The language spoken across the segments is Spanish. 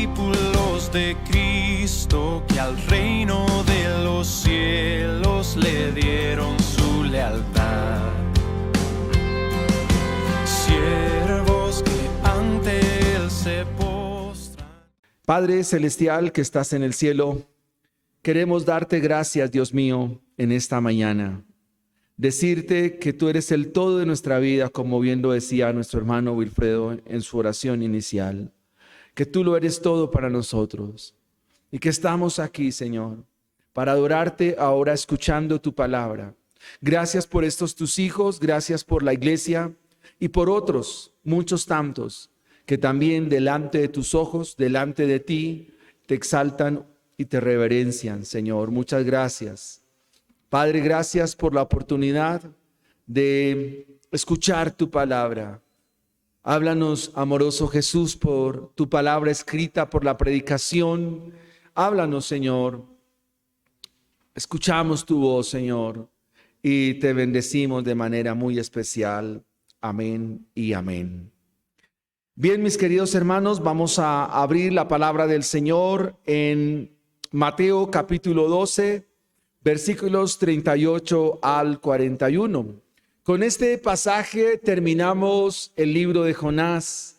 discípulos de Cristo que al reino de los cielos le dieron su lealtad. Siervos que ante él se postran. Padre celestial que estás en el cielo, queremos darte gracias, Dios mío, en esta mañana. Decirte que tú eres el todo de nuestra vida, como bien lo decía nuestro hermano Wilfredo en su oración inicial. Que tú lo eres todo para nosotros. Y que estamos aquí, Señor, para adorarte ahora escuchando tu palabra. Gracias por estos tus hijos, gracias por la iglesia y por otros, muchos tantos, que también delante de tus ojos, delante de ti, te exaltan y te reverencian, Señor. Muchas gracias. Padre, gracias por la oportunidad de escuchar tu palabra. Háblanos, amoroso Jesús, por tu palabra escrita, por la predicación. Háblanos, Señor. Escuchamos tu voz, Señor, y te bendecimos de manera muy especial. Amén y amén. Bien, mis queridos hermanos, vamos a abrir la palabra del Señor en Mateo capítulo 12, versículos 38 al 41. Con este pasaje terminamos el libro de Jonás,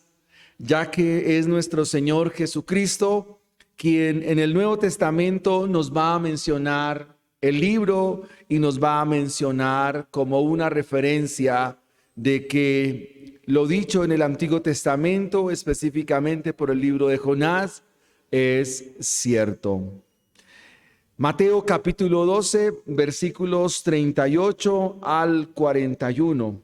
ya que es nuestro Señor Jesucristo quien en el Nuevo Testamento nos va a mencionar el libro y nos va a mencionar como una referencia de que lo dicho en el Antiguo Testamento, específicamente por el libro de Jonás, es cierto. Mateo capítulo 12, versículos 38 al 41.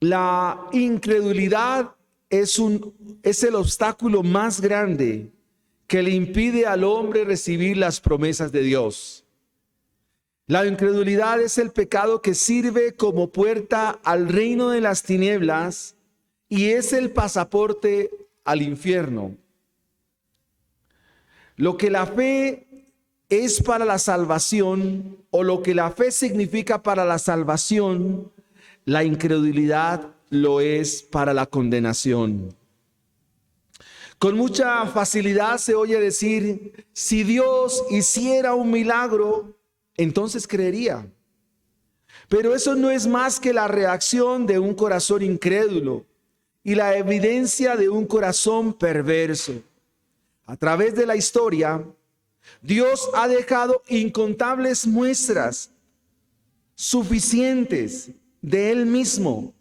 La incredulidad es el obstáculo más grande que le impide al hombre recibir las promesas de Dios. La incredulidad es el pecado que sirve como puerta al reino de las tinieblas y es el pasaporte al infierno. Lo que la fe es para la salvación, o lo que la fe significa para la salvación, la incredulidad lo es para la condenación. Con mucha facilidad se oye decir, si Dios hiciera un milagro, entonces creería. Pero eso no es más que la reacción de un corazón incrédulo y la evidencia de un corazón perverso. A través de la historia, Dios ha dejado incontables muestras suficientes de Él mismo.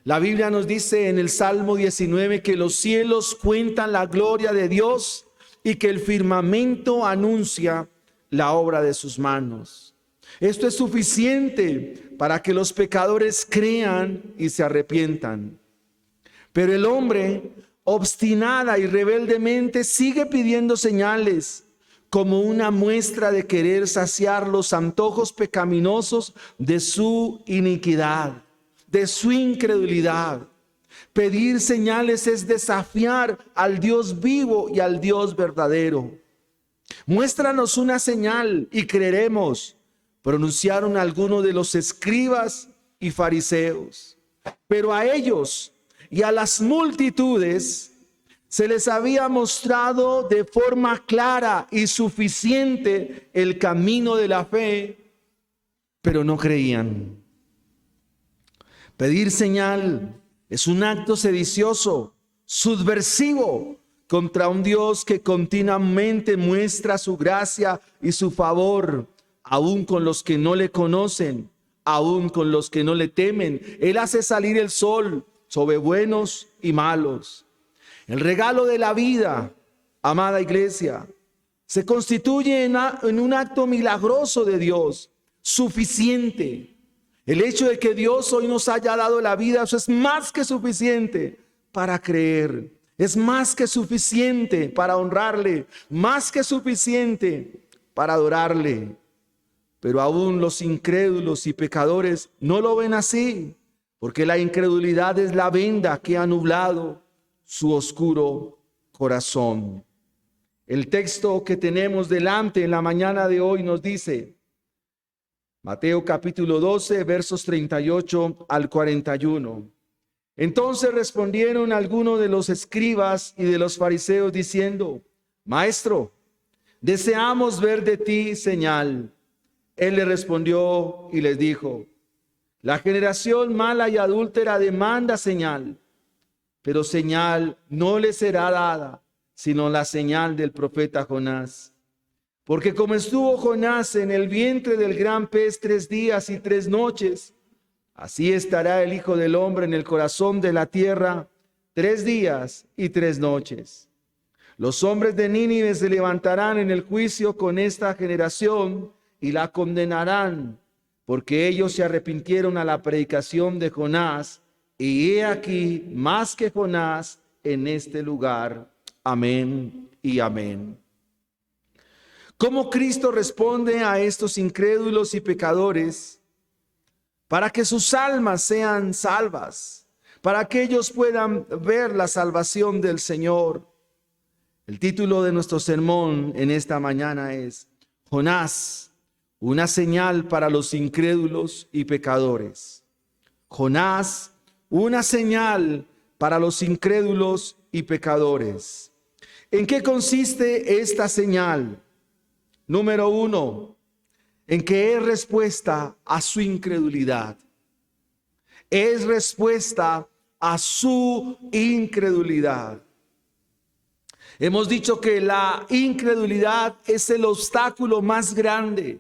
La Biblia nos dice en el Salmo 19 que los cielos cuentan la gloria de Dios y que el firmamento anuncia la obra de sus manos. Esto es suficiente para que los pecadores crean y se arrepientan. Pero el hombre obstinada y rebeldemente sigue pidiendo señales como una muestra de querer saciar los antojos pecaminosos de su iniquidad, de su incredulidad. Pedir señales es desafiar al Dios vivo y al Dios verdadero. Muéstranos una señal y creeremos, pronunciaron algunos de los escribas y fariseos. Pero a ellos y a las multitudes se les había mostrado de forma clara y suficiente el camino de la fe, pero no creían. Pedir señal es un acto sedicioso, subversivo contra un Dios que continuamente muestra su gracia y su favor, aún con los que no le conocen, aún con los que no le temen. Él hace salir el sol sobre buenos y malos. El regalo de la vida, amada iglesia, se constituye en un acto milagroso de Dios, suficiente. El hecho de que Dios hoy nos haya dado la vida, eso es más que suficiente para creer. Es más que suficiente para honrarle, más que suficiente para adorarle. Pero aún los incrédulos y pecadores no lo ven así, porque la incredulidad es la venda que ha nublado su oscuro corazón. El texto que tenemos delante en la mañana de hoy nos dice, Mateo capítulo 12, versos 38 al 41. Entonces respondieron algunos de los escribas y de los fariseos diciendo: Maestro, deseamos ver de ti señal. Él le respondió y les dijo: La generación mala y adúltera demanda señal, pero señal no le será dada, sino la señal del profeta Jonás. Porque como estuvo Jonás en el vientre del gran pez 3 días y 3 noches, así estará el Hijo del Hombre en el corazón de la tierra 3 días y 3 noches. Los hombres de Nínive se levantarán en el juicio con esta generación y la condenarán, porque ellos se arrepintieron a la predicación de Jonás, y he aquí más que Jonás en este lugar. Amén y amén. ¿Cómo Cristo responde a estos incrédulos y pecadores para que sus almas sean salvas, para que ellos puedan ver la salvación del Señor? El título de nuestro sermón en esta mañana es Jonás, una señal para los incrédulos y pecadores. Jonás, una señal para los incrédulos y pecadores. ¿En qué consiste esta señal? Número 1, en que es respuesta a su incredulidad. Es respuesta a su incredulidad. Hemos dicho que la incredulidad es el obstáculo más grande,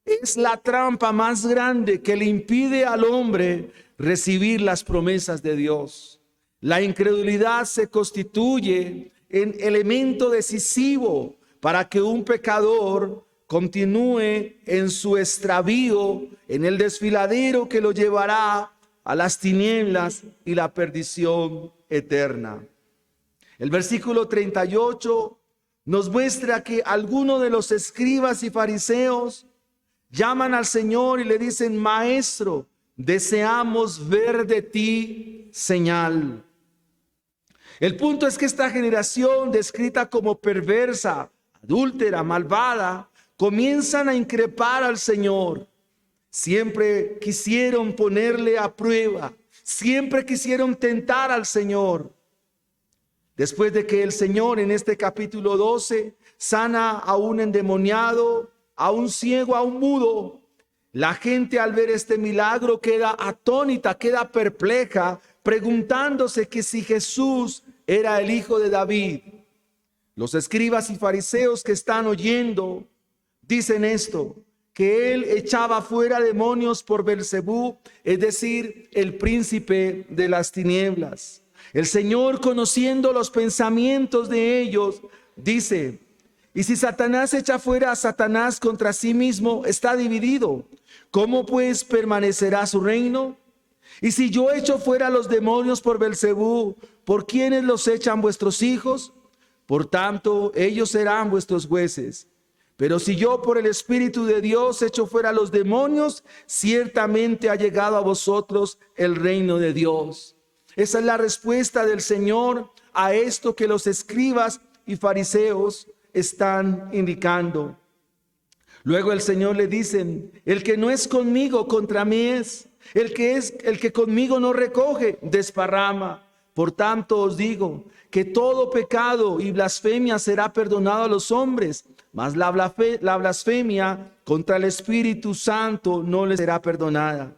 es la trampa más grande que le impide al hombre recibir las promesas de Dios. La incredulidad se constituye en elemento decisivo para que un pecador continúe en su extravío, en el desfiladero que lo llevará a las tinieblas y la perdición eterna. El versículo 38 nos muestra que algunos de los escribas y fariseos llaman al Señor y le dicen: Maestro, deseamos ver de ti señal. El punto es que esta generación, descrita como perversa, adúltera, malvada, comienzan a increpar al Señor. Siempre quisieron ponerle a prueba, siempre quisieron tentar al Señor. Después de que el Señor en este capítulo 12 sana a un endemoniado, a un ciego, a un mudo, la gente al ver este milagro queda atónita, queda perpleja, preguntándose que si Jesús era el hijo de David. Los escribas y fariseos que están oyendo dicen esto: que él echaba fuera demonios por Belcebú, es decir, el príncipe de las tinieblas. El Señor, conociendo los pensamientos de ellos, dice: y si Satanás echa fuera a Satanás, contra sí mismo está dividido. ¿Cómo pues permanecerá su reino? Y si yo echo fuera los demonios por Belcebú, ¿por quiénes los echan vuestros hijos? Por tanto, ellos serán vuestros jueces. Pero si yo por el Espíritu de Dios echo fuera los demonios, ciertamente ha llegado a vosotros el reino de Dios. Esa es la respuesta del Señor a esto que los escribas y fariseos están indicando. Luego el Señor le dice: el que no es conmigo, contra mí es. El que conmigo no recoge, desparrama. Por tanto os digo que todo pecado y blasfemia será perdonado a los hombres, mas la blasfemia contra el Espíritu Santo no le será perdonada.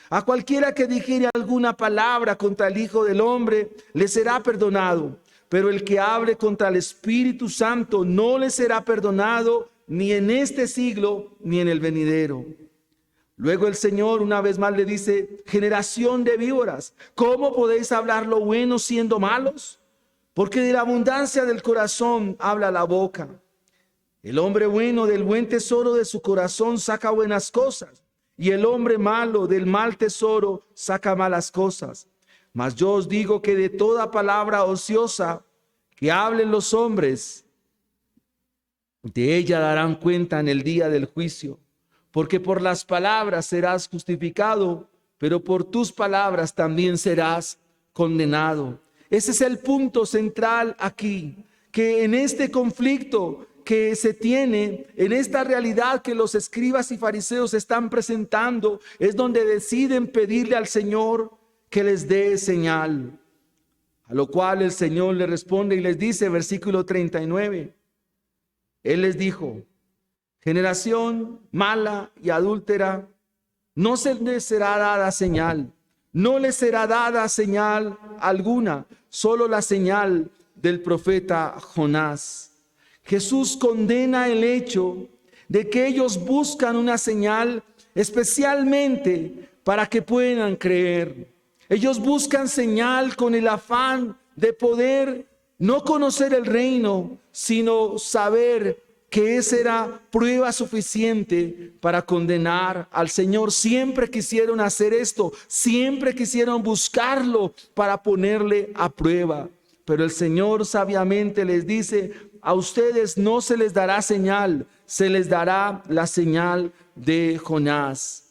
A cualquiera que dijere alguna palabra contra el Hijo del Hombre le será perdonado, pero el que hable contra el Espíritu Santo no le será perdonado, ni en este siglo ni en el venidero. Luego el Señor una vez más le dice: generación de víboras, ¿cómo podéis hablar lo bueno siendo malos? Porque de la abundancia del corazón habla la boca. El hombre bueno del buen tesoro de su corazón saca buenas cosas, y el hombre malo del mal tesoro saca malas cosas. Mas yo os digo que de toda palabra ociosa que hablen los hombres, de ella darán cuenta en el día del juicio. Porque por las palabras serás justificado, pero por tus palabras también serás condenado. Ese es el punto central aquí, que en este conflicto que se tiene, en esta realidad que los escribas y fariseos están presentando, es donde deciden pedirle al Señor que les dé señal. A lo cual el Señor le responde y les dice, versículo 39, Él les dijo: generación mala y adúltera, no se les será dada señal, no les será dada señal alguna, solo la señal del profeta Jonás. Jesús condena el hecho de que ellos buscan una señal especialmente para que puedan creer. Ellos buscan señal con el afán de poder no conocer el reino, sino saber que esa era prueba suficiente para condenar al Señor. Siempre quisieron hacer esto, siempre quisieron buscarlo para ponerle a prueba. Pero el Señor sabiamente les dice: a ustedes no se les dará señal, se les dará la señal de Jonás.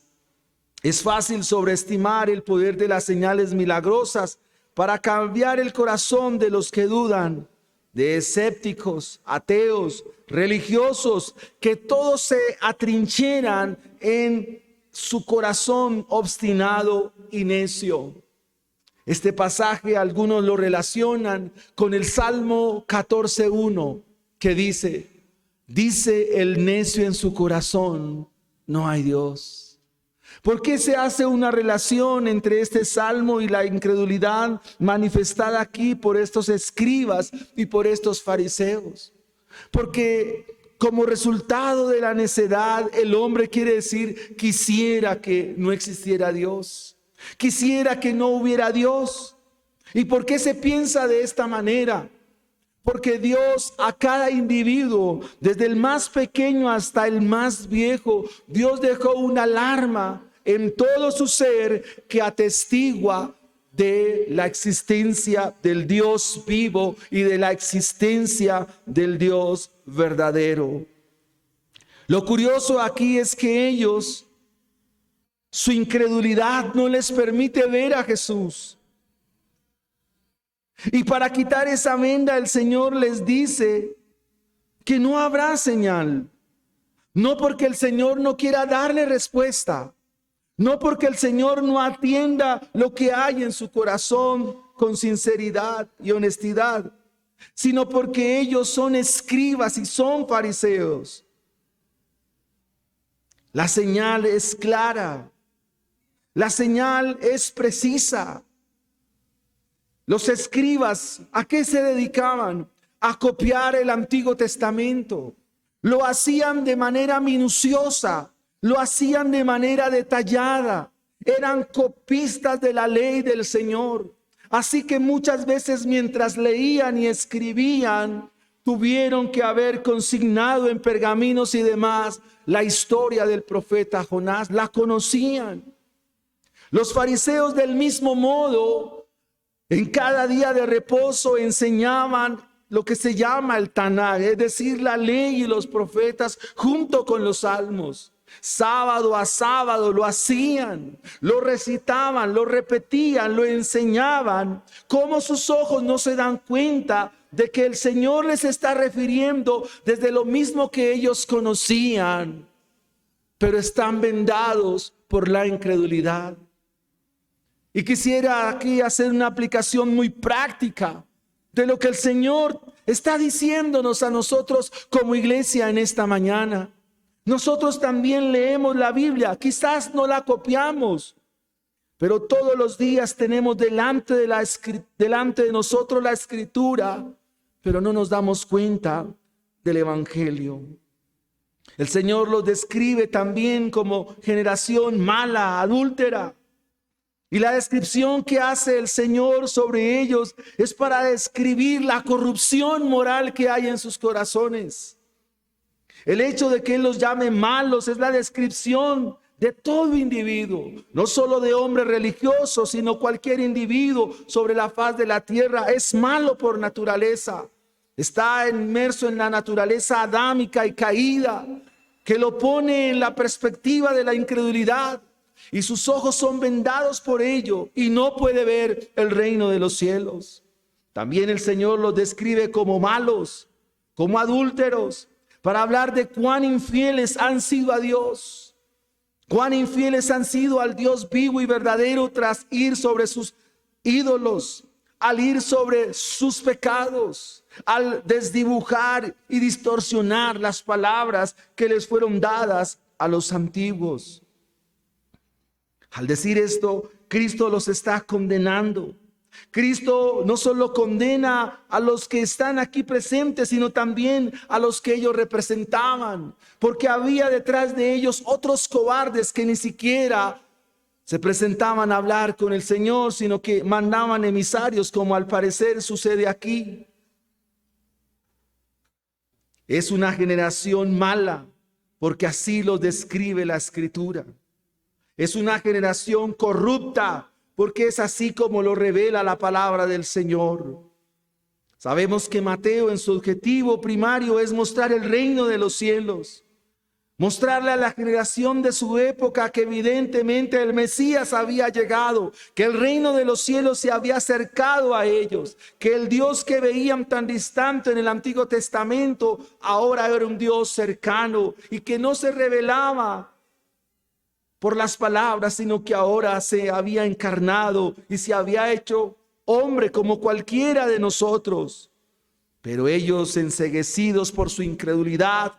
Es fácil sobreestimar el poder de las señales milagrosas para cambiar el corazón de los que dudan, de escépticos, ateos, religiosos, que todos se atrincheran en su corazón obstinado y necio. Este pasaje algunos lo relacionan con el Salmo 14:1, que dice el necio en su corazón: no hay Dios. ¿Por qué se hace una relación entre este salmo y la incredulidad manifestada aquí por estos escribas y por estos fariseos? Porque como resultado de la necedad, el hombre quiere decir: quisiera que no existiera Dios, quisiera que no hubiera Dios. ¿Y por qué se piensa de esta manera? Porque Dios a cada individuo, desde el más pequeño hasta el más viejo, Dios dejó una alarma en todo su ser que atestigua de la existencia del Dios vivo y de la existencia del Dios verdadero. Lo curioso aquí es que ellos, su incredulidad no les permite ver a Jesús. Y para quitar esa venda, el Señor les dice que no habrá señal. No porque el Señor no quiera darle respuesta, no porque el Señor no atienda lo que hay en su corazón con sinceridad y honestidad, sino porque ellos son escribas y son fariseos. La señal es clara, la señal es precisa. Los escribas, ¿a qué se dedicaban? A copiar el Antiguo Testamento. Lo hacían de manera minuciosa, lo hacían de manera detallada. Eran copistas de la ley del Señor. Así que muchas veces mientras leían y escribían, tuvieron que haber consignado en pergaminos y demás la historia del profeta Jonás. La conocían. Los fariseos, del mismo modo, en cada día de reposo enseñaban lo que se llama el Tanaj, es decir, la ley y los profetas junto con los salmos. Sábado a sábado lo hacían, lo recitaban, lo repetían, lo enseñaban. Como sus ojos no se dan cuenta de que el Señor les está refiriendo desde lo mismo que ellos conocían, pero están vendados por la incredulidad. Y quisiera aquí hacer una aplicación muy práctica de lo que el Señor está diciéndonos a nosotros como iglesia en esta mañana. Nosotros también leemos la Biblia, quizás no la copiamos, pero todos los días tenemos delante de nosotros la Escritura, pero no nos damos cuenta del Evangelio. El Señor los describe también como generación mala, adúltera. Y la descripción que hace el Señor sobre ellos es para describir la corrupción moral que hay en sus corazones. El hecho de que Él los llame malos es la descripción de todo individuo, no solo de hombres religiosos, sino cualquier individuo sobre la faz de la tierra es malo por naturaleza. Está inmerso en la naturaleza adámica y caída, que lo pone en la perspectiva de la incredulidad. Y sus ojos son vendados por ello y no puede ver el reino de los cielos. También el Señor los describe como malos, como adúlteros, para hablar de cuán infieles han sido a Dios. Cuán infieles han sido al Dios vivo y verdadero tras ir sobre sus ídolos, al ir sobre sus pecados, al desdibujar y distorsionar las palabras que les fueron dadas a los antiguos. Al decir esto, Cristo los está condenando. Cristo no solo condena a los que están aquí presentes, sino también a los que ellos representaban, porque había detrás de ellos otros cobardes que ni siquiera se presentaban a hablar con el Señor, sino que mandaban emisarios, como al parecer sucede aquí. Es una generación mala, porque así lo describe la Escritura. Es una generación corrupta, porque es así como lo revela la palabra del Señor. Sabemos que Mateo, en su objetivo primario, es mostrar el reino de los cielos, mostrarle a la generación de su época que evidentemente el Mesías había llegado, que el reino de los cielos se había acercado a ellos, que el Dios que veían tan distante en el Antiguo Testamento ahora era un Dios cercano y que no se revelaba por las palabras, sino que ahora se había encarnado y se había hecho hombre como cualquiera de nosotros. Pero ellos, enceguecidos por su incredulidad,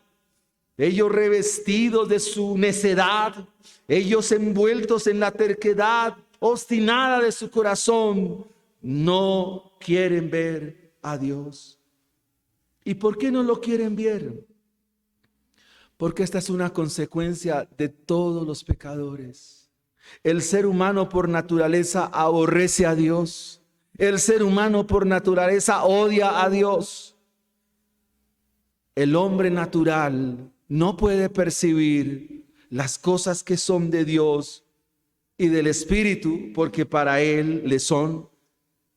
ellos revestidos de su necedad, ellos envueltos en la terquedad obstinada de su corazón, no quieren ver a Dios. ¿Y por qué no lo quieren ver? Porque esta es una consecuencia de todos los pecadores. El ser humano por naturaleza aborrece a Dios. El ser humano por naturaleza odia a Dios. El hombre natural no puede percibir las cosas que son de Dios y del Espíritu, porque para él le son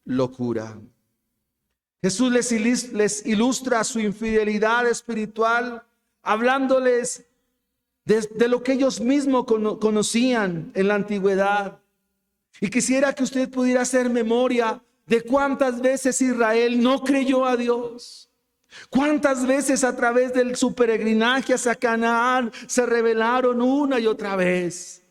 locura. Jesús les ilustra su infidelidad espiritual hablándoles de lo que ellos mismos conocían en la antigüedad. Y quisiera que usted pudiera hacer memoria de cuántas veces Israel no creyó a Dios. Cuántas veces a través de su peregrinaje hacia Canaán se rebelaron una y otra vez.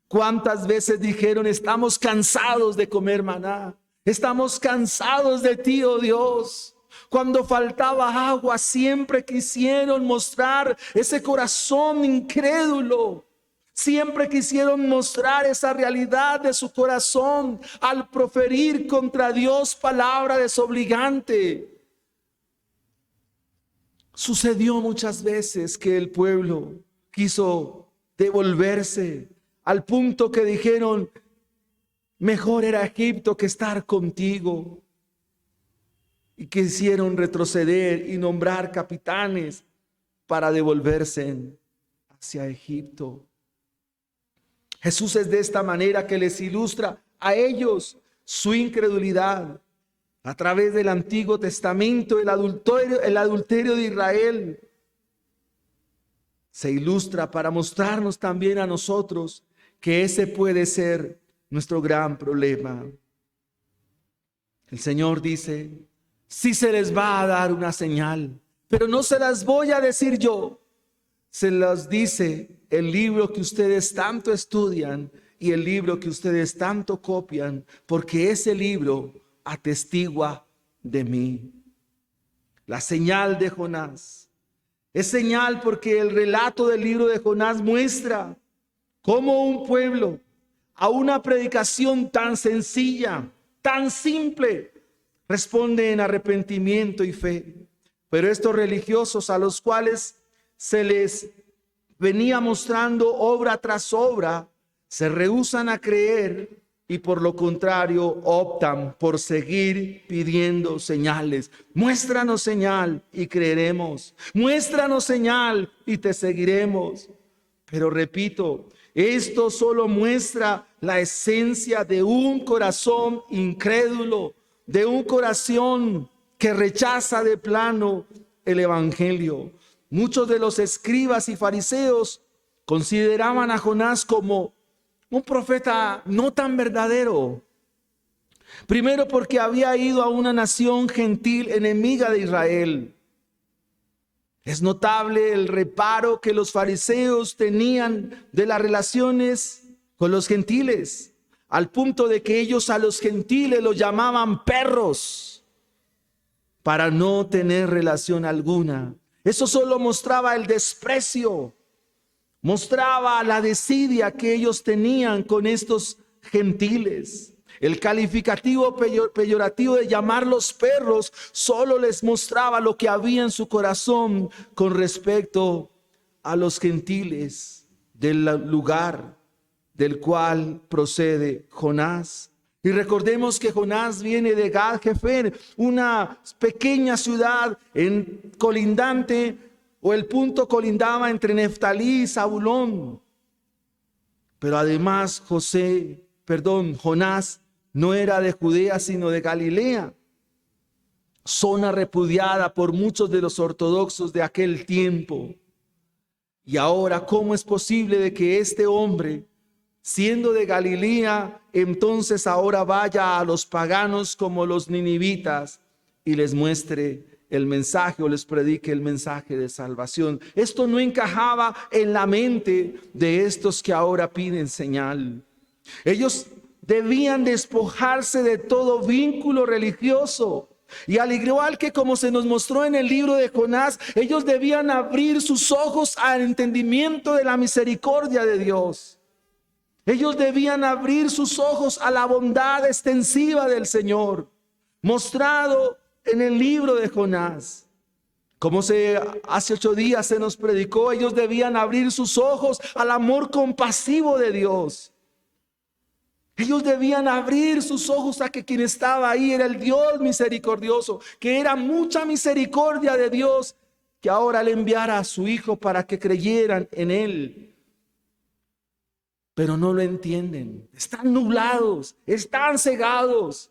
Cuántas veces dijeron: estamos cansados de comer maná. Estamos cansados de ti, oh Dios. Cuando faltaba agua, siempre quisieron mostrar ese corazón incrédulo. Siempre quisieron mostrar esa realidad de su corazón al proferir contra Dios palabra desobligante. Sucedió muchas veces que el pueblo quiso devolverse al punto que dijeron: mejor era Egipto que estar contigo. Y quisieron retroceder y nombrar capitanes para devolverse hacia Egipto. Jesús es de esta manera que les ilustra a ellos su incredulidad. A través del Antiguo Testamento, el adulterio de Israel se ilustra para mostrarnos también a nosotros que ese puede ser nuestro gran problema. El Señor dice: sí se les va a dar una señal, pero no se las voy a decir yo. Se las dice el libro que ustedes tanto estudian y el libro que ustedes tanto copian, porque ese libro atestigua de mí. La señal de Jonás es señal porque el relato del libro de Jonás muestra cómo un pueblo a una predicación tan sencilla, tan simple, responde en arrepentimiento y fe. Pero estos religiosos, a los cuales se les venía mostrando obra tras obra, se rehúsan a creer y por lo contrario optan por seguir pidiendo señales. Muéstranos señal y creeremos. Muéstranos señal y te seguiremos. Pero repito, esto solo muestra la esencia de un corazón incrédulo, de un corazón que rechaza de plano el evangelio. Muchos de los escribas y fariseos consideraban a Jonás como un profeta no tan verdadero. Primero, porque había ido a una nación gentil enemiga de Israel. Es notable el reparo que los fariseos tenían de las relaciones con los gentiles, al punto de que ellos a los gentiles los llamaban perros para no tener relación alguna. Eso solo mostraba el desprecio, mostraba la desidia que ellos tenían con estos gentiles. El calificativo peyorativo de llamarlos perros solo les mostraba lo que había en su corazón con respecto a los gentiles del lugar del cual procede Jonás. Y recordemos que Jonás viene de Gad-Hefer, una pequeña ciudad colindante, o el punto colindaba entre Neftalí y Zabulón. Pero además Jonás no era de Judea, sino de Galilea, zona repudiada por muchos de los ortodoxos de aquel tiempo. Y ahora, ¿cómo es posible de que este hombre, siendo de Galilea, entonces ahora vaya a los paganos como los ninivitas y les muestre el mensaje o les predique el mensaje de salvación? Esto no encajaba en la mente de estos que ahora piden señal. Ellos debían despojarse de todo vínculo religioso. Y al igual que como se nos mostró en el libro de Jonás, ellos debían abrir sus ojos al entendimiento de la misericordia de Dios. Ellos debían abrir sus ojos a la bondad extensiva del Señor, mostrado en el libro de Jonás. Como hace 8 días se nos predicó, ellos debían abrir sus ojos al amor compasivo de Dios. Ellos debían abrir sus ojos a que quien estaba ahí era el Dios misericordioso, que era mucha misericordia de Dios, que ahora le enviara a su Hijo para que creyeran en Él. Pero no lo entienden, están nublados, están cegados,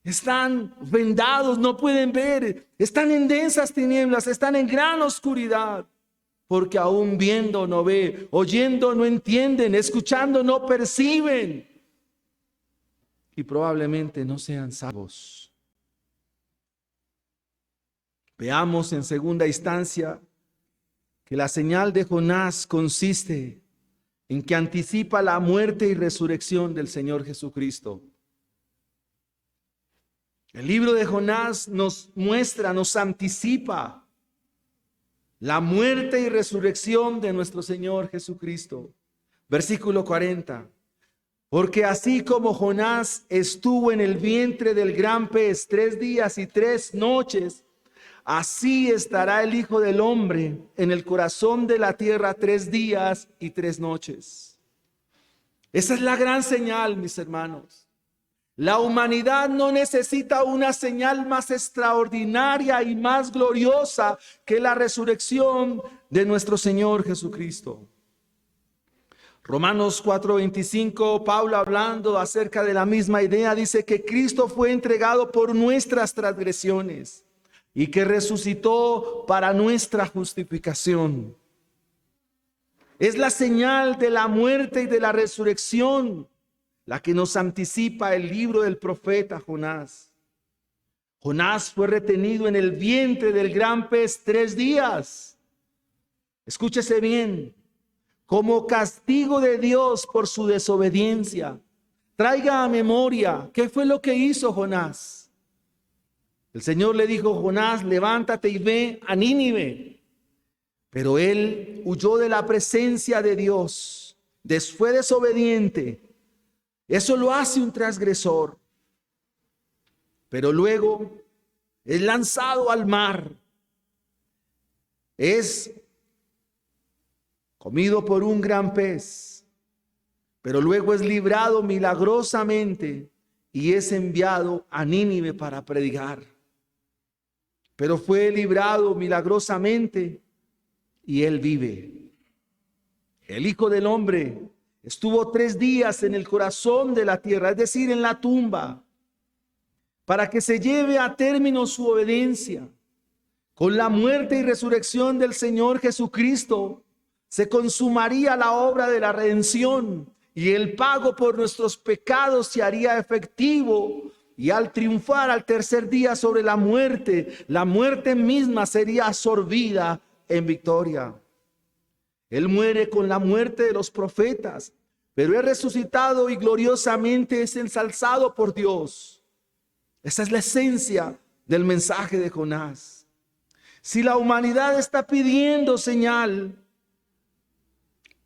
están vendados, no pueden ver, están en densas tinieblas, están en gran oscuridad. Porque aún viendo no ve, oyendo no entienden, escuchando no perciben. Y probablemente no sean salvos. Veamos en segunda instancia que la señal de Jonás consiste en que anticipa la muerte y resurrección del Señor Jesucristo. El libro de Jonás nos muestra, nos anticipa la muerte y resurrección de nuestro Señor Jesucristo. Versículo 40. Porque así como Jonás estuvo en el vientre del gran pez 3 días y 3 noches, así estará el Hijo del Hombre en el corazón de la tierra 3 días y 3 noches. Esa es la gran señal, mis hermanos. La humanidad no necesita una señal más extraordinaria y más gloriosa que la resurrección de nuestro Señor Jesucristo. Romanos 4:25, Pablo, hablando acerca de la misma idea, dice que Cristo fue entregado por nuestras transgresiones y que resucitó para nuestra justificación. Es la señal de la muerte y de la resurrección la que nos anticipa el libro del profeta Jonás. Jonás fue retenido en el vientre del gran pez 3 días. Escúchese bien, como castigo de Dios por su desobediencia. Traiga a memoria, ¿qué fue lo que hizo Jonás? El Señor le dijo: Jonás, levántate y ve a Nínive. Pero él huyó de la presencia de Dios, fue desobediente. Eso lo hace un transgresor. Pero luego es lanzado al mar. Es comido por un gran pez. Pero luego es librado milagrosamente y es enviado a Nínive para predicar. Pero fue librado milagrosamente y él vive. El Hijo del Hombre estuvo 3 días en el corazón de la tierra, es decir, en la tumba, para que se lleve a término su obediencia. Con la muerte y resurrección del Señor Jesucristo se consumaría la obra de la redención y el pago por nuestros pecados se haría efectivo y al triunfar al tercer día sobre la muerte misma sería absorbida en victoria. Él muere con la muerte de los profetas, pero es resucitado y gloriosamente es ensalzado por Dios. Esa es la esencia del mensaje de Jonás. Si la humanidad está pidiendo señal,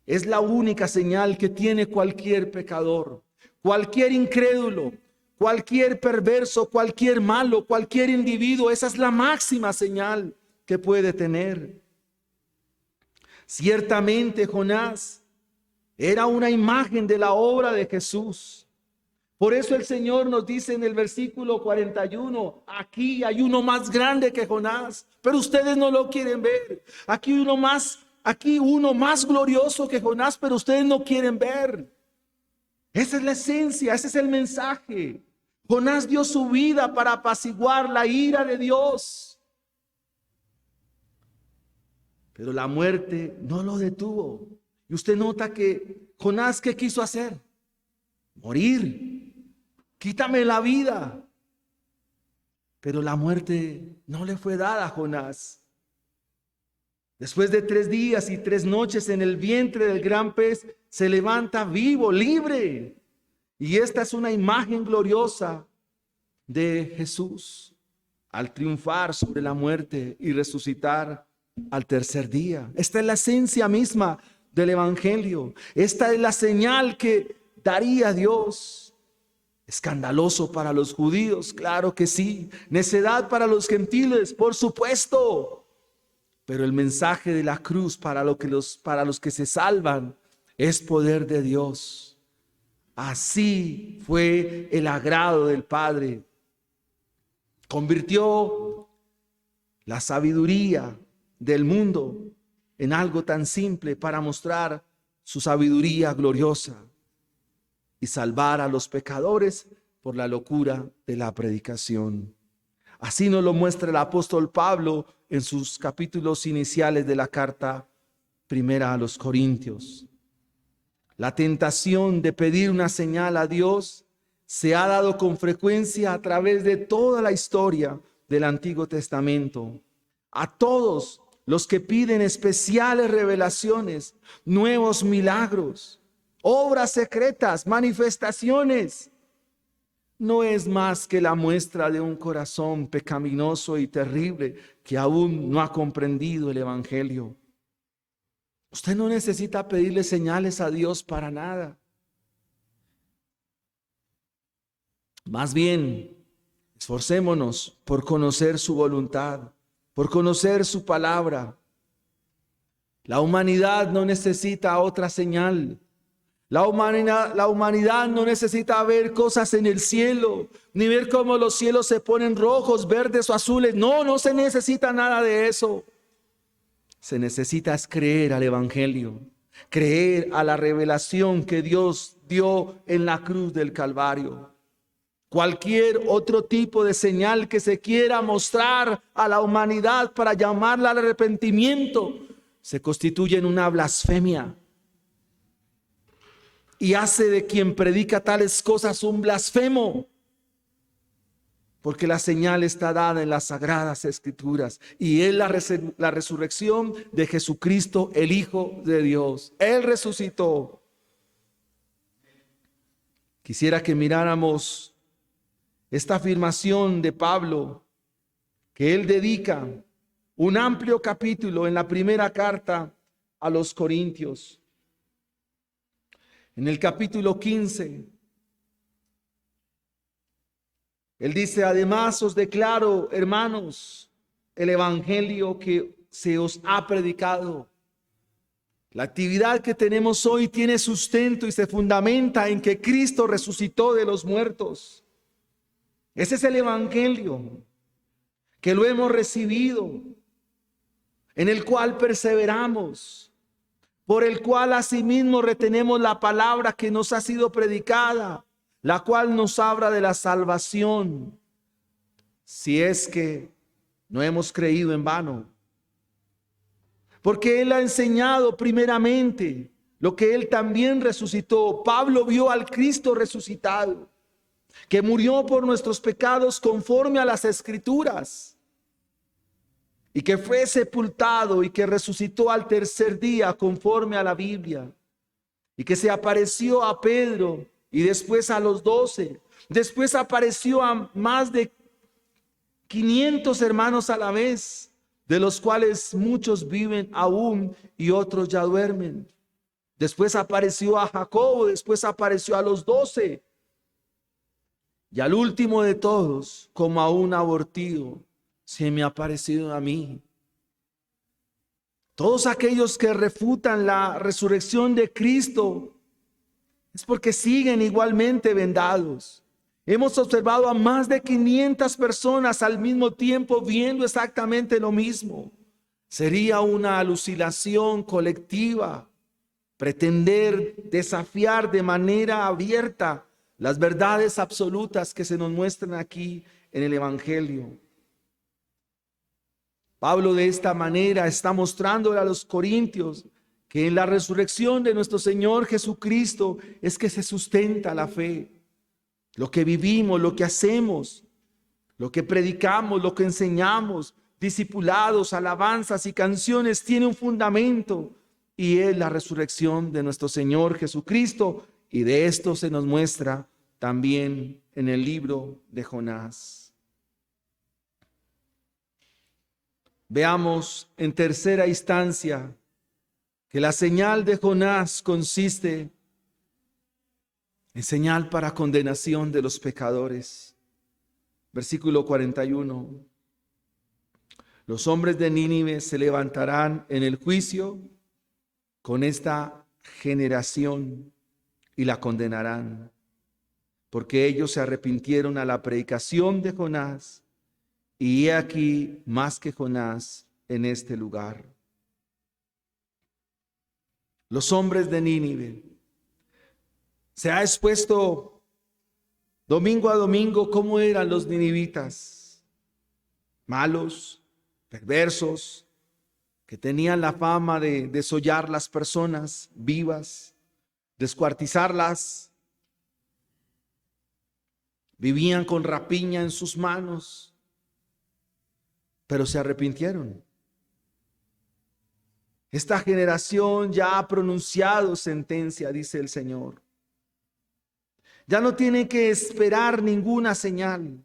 es la única señal que tiene cualquier pecador, cualquier incrédulo, cualquier perverso, cualquier malo, cualquier individuo. Esa es la máxima señal que puede tener. Ciertamente Jonás era una imagen de la obra de Jesús. Por eso el Señor nos dice en el versículo 41, aquí hay uno más grande que Jonás, pero ustedes no lo quieren ver. Aquí uno más glorioso que Jonás, pero ustedes no quieren ver. Esa es la esencia, ese es el mensaje. Jonás dio su vida para apaciguar la ira de Dios. Pero la muerte no lo detuvo. Y usted nota que Jonás, ¿qué quiso hacer? Morir. Quítame la vida. Pero la muerte no le fue dada a Jonás. Después de 3 días y 3 noches en el vientre del gran pez, se levanta vivo, libre. Y esta es una imagen gloriosa de Jesús al triunfar sobre la muerte y resucitar al tercer día. Esta es la esencia misma del evangelio. Esta es la señal que daría Dios. Escandaloso para los judíos, claro que sí. Necedad para los gentiles, por supuesto. Pero el mensaje de la cruz para los que se salvan es poder de Dios. Así fue el agrado del Padre. Convirtió la sabiduría del mundo en algo tan simple para mostrar su sabiduría gloriosa y salvar a los pecadores por la locura de la predicación. Así nos lo muestra el apóstol Pablo en sus capítulos iniciales de la carta primera a los Corintios. La tentación de pedir una señal a Dios se ha dado con frecuencia a través de toda la historia del Antiguo Testamento. A todos los que piden especiales revelaciones, nuevos milagros, obras secretas, manifestaciones, no es más que la muestra de un corazón pecaminoso y terrible que aún no ha comprendido el evangelio. Usted no necesita pedirle señales a Dios para nada. Más bien, esforcémonos por conocer su voluntad, por conocer su palabra. La humanidad no necesita otra señal. La humanidad no necesita ver cosas en el cielo, ni ver cómo los cielos se ponen rojos, verdes o azules. No se necesita nada de eso. Se necesita es creer al evangelio, creer a la revelación que Dios dio en la cruz del Calvario. Cualquier otro tipo de señal que se quiera mostrar a la humanidad para llamarla al arrepentimiento se constituye en una blasfemia y hace de quien predica tales cosas un blasfemo, porque la señal está dada en las Sagradas Escrituras y es la resurrección de Jesucristo, el Hijo de Dios. Él resucitó. Quisiera que miráramos esta afirmación de Pablo, que él dedica un amplio capítulo en la primera carta a los Corintios. En el capítulo 15, él dice: además os declaro, hermanos, el evangelio que se os ha predicado. La actividad que tenemos hoy tiene sustento y se fundamenta en que Cristo resucitó de los muertos. Ese es el evangelio que lo hemos recibido, en el cual perseveramos, por el cual asimismo retenemos la palabra que nos ha sido predicada, la cual nos habla de la salvación, si es que no hemos creído en vano. Porque Él ha enseñado primeramente lo que Él también resucitó. Pablo vio al Cristo resucitado. que murió por nuestros pecados conforme a las Escrituras, y que fue sepultado y que resucitó al tercer día conforme a la Biblia, y que se apareció a Pedro y después a los 12, después apareció a más de 500 hermanos a la vez, de los cuales muchos viven aún y otros ya duermen. Después apareció a Jacobo, después apareció a los 12, y al último de todos, como a un abortivo, se me ha aparecido a mí. Todos aquellos que refutan la resurrección de Cristo es porque siguen igualmente vendados. Hemos observado a más de 500 personas al mismo tiempo viendo exactamente lo mismo. Sería una alucinación colectiva pretender desafiar de manera abierta las verdades absolutas que se nos muestran aquí en el Evangelio. Pablo de esta manera está mostrándole a los corintios que en la resurrección de nuestro Señor Jesucristo es que se sustenta la fe. Lo que vivimos, lo que hacemos, lo que predicamos, lo que enseñamos, discipulados, alabanzas y canciones, tiene un fundamento, y es la resurrección de nuestro Señor Jesucristo, y de esto se nos muestra también en el libro de Jonás. Veamos en tercera instancia que la señal de Jonás consiste en señal para condenación de los pecadores. Versículo 41. Los hombres de Nínive se levantarán en el juicio con esta generación y la condenarán, porque ellos se arrepintieron a la predicación de Jonás, y he aquí más que Jonás en este lugar. Los hombres de Nínive. Se ha expuesto domingo a domingo cómo eran los ninivitas: malos, perversos, que tenían la fama de desollar las personas vivas, descuartizarlas. Vivían con rapiña en sus manos, pero se arrepintieron. Esta generación ya ha pronunciado sentencia, dice el Señor. Ya no tienen que esperar ninguna señal.